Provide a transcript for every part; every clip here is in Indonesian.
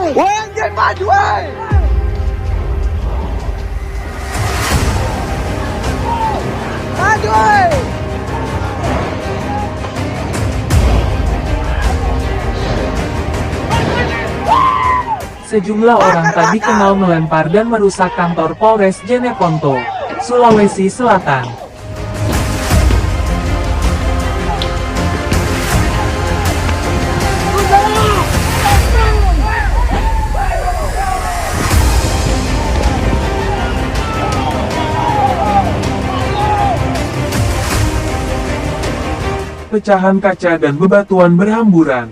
Woi anjing maju woi. Maju woi. Sejumlah orang tak dikenal melempar dan merusak kantor Polres Jeneponto, Sulawesi Selatan. Pecahan kaca dan bebatuan berhamburan.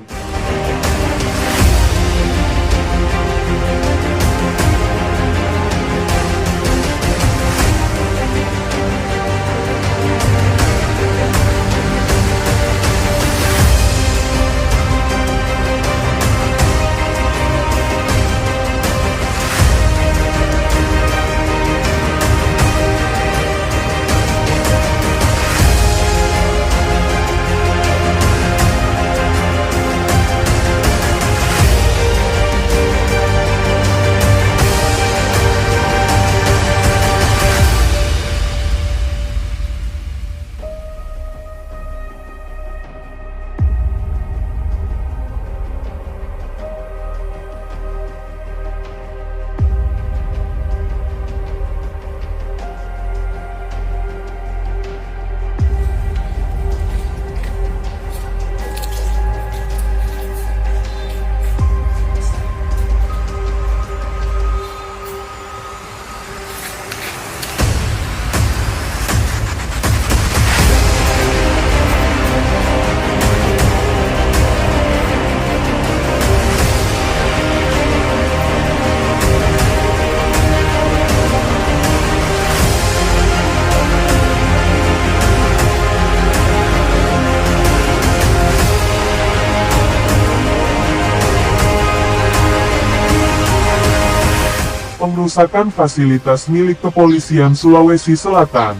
Pengrusakan fasilitas milik kepolisian Sulawesi Selatan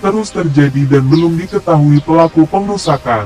terus terjadi dan belum diketahui pelaku pengrusakan.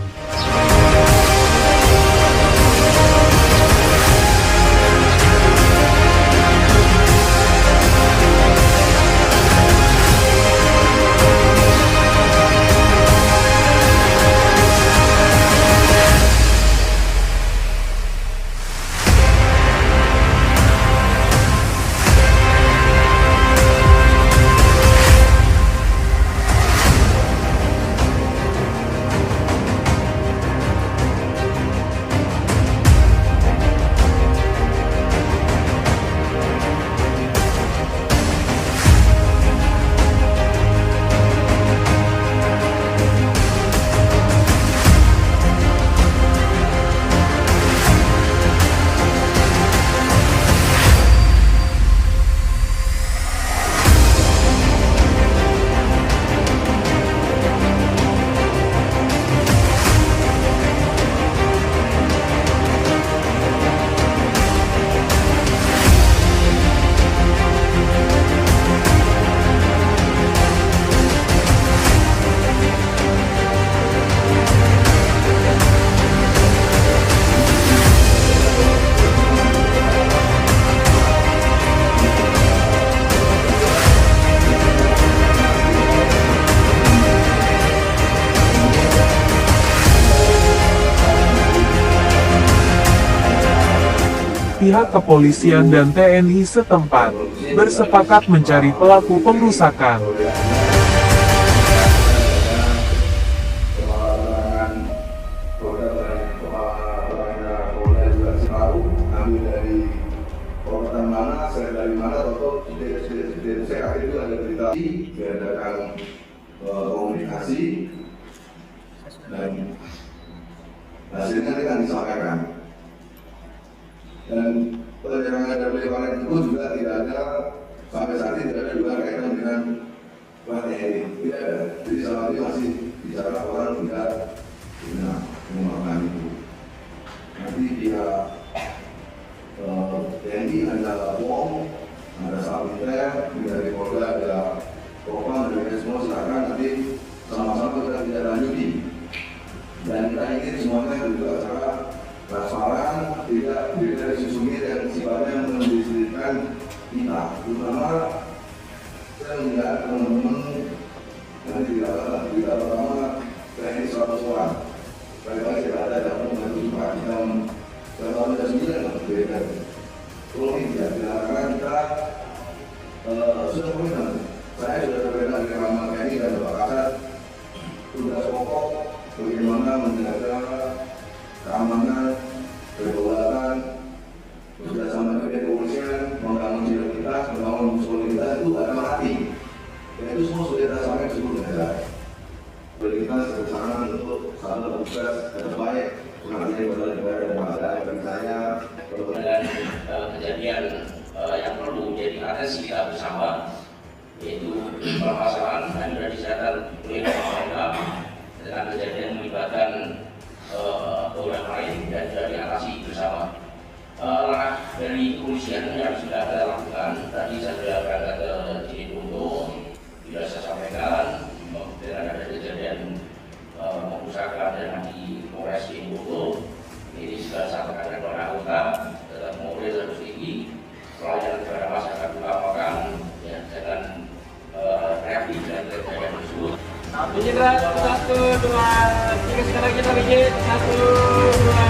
Pihak kepolisian dan TNI setempat bersepakat mencari pelaku pengrusakan. Diadakan komunikasi dan hasilnya akan disampaikan. Dan penyerangan dari lebaran itu juga tidak ada, sampai saat ini tidak ada juga kaitan dengan TNI. Tidak ada. Jadi saat ini masih bicara orang tidak mengumumkan itu. Nanti pihak TNI ada bom, ada saliter, dari Polda ada propam, dari semua silakan nanti sama-sama kita tidak lanjuti. Dan kita ingin semuanya juga secara transparan, tidak disusumi dan sifatnya rekan kita, terutama saya melihat teman-teman yang kita pertama teknik 100 orang. Kali-kali tidak ada yang membantu Pak jam 9 berbeda. Kalau tidak, karena kita sudah komitmen. Saya sudah berkomitmen dengan Panglima TNI dan Bapak Kasat. Tugas pokok bagaimana menjaga keamanan, kedaulatan, bekerjasama dengan kepolisian, membangun sinergitas, membangun soliditas itu ada mati. Dan itu semua sudah kita sampaikan sebelum negara. Kita bersama untuk selalu bertugas terbaik mengabdi kepada negara dan bangsa. Bagi saya, dan kejadian yang perlu menjadi atensi kita bersama, yaitu permasalahan dan sudah disahkan oleh mereka dengan kejadian melibatkan orang lain dan sudah diatasi bersama. Langkah dari kepolisian yang sudah kita lakukan, tadi saya sudah berangkat ke Cirebon, sudah saya sampaikan dengan ada kejadian pengusahaan dan di Polres Cirebon. Ini sudah saya sampaikan kepada anggota tetap mobil terus tinggi pelayanan kepada masyarakat utamakan ya, dengan reaksi dan kejadian tersebut. Satu, dua, tiga, sekali lagi, satu, dua.